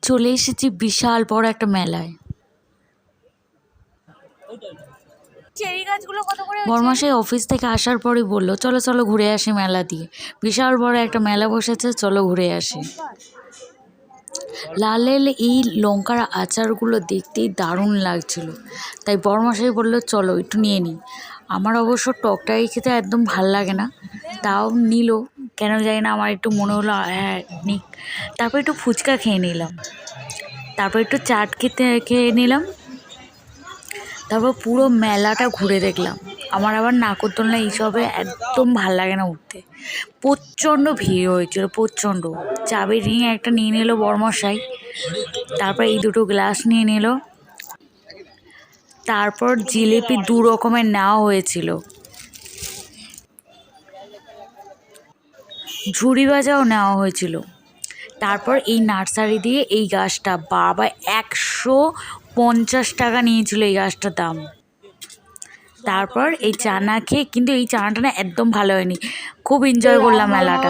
চলে এসেছি বিশাল বড় একটা মেলায়। চেরি গাছগুলো কত করে? বরমাসাই অফিস থেকে আসার পরই বললো চলো চলো ঘুরে আসি মেলা দিয়ে, বিশাল বড় একটা মেলা বসেছে, চলো ঘুরে আসি। লাল লাল এই লঙ্কার আচারগুলো দেখতেই দারুণ লাগছিল, তাই বরমাসাই বললো চলো একটু নিয়ে নিই। আমার অবশ্য টকটাই খেতে একদম ভাল লাগে না, তাও নিল কেন জানি না, আমার একটু মনে হলো হ্যাঁ নিক। তারপর একটু ফুচকা খেয়ে নিলাম, তারপর একটু চাট খেয়ে নিলাম, তারপর পুরো মেলাটা ঘুরে দেখলাম। আমার আবার নাগরদোলনা এইসবে একদম ভাল লাগে না উঠতে, প্রচণ্ড ভিড় হয়েছিল প্রচণ্ড। চাবির রিং একটা নিয়ে নিল বরমশাই, তারপর এই দুটো গ্লাস নিয়ে নিল, তারপর জিলিপি 2 রকমের নেওয়া হয়েছিল, ঝুড়ি ভাজাও নেওয়া হয়েছিল। তারপর এই নার্সারি দিয়ে এই গাছটা বাবা 150 টাকা নিয়েছিল এই গাছটার দাম। তারপর এই চানা খেয়ে, কিন্তু এই চানাটা না একদম ভালো হয়নি, খুব এনজয় করলাম মেলাটা।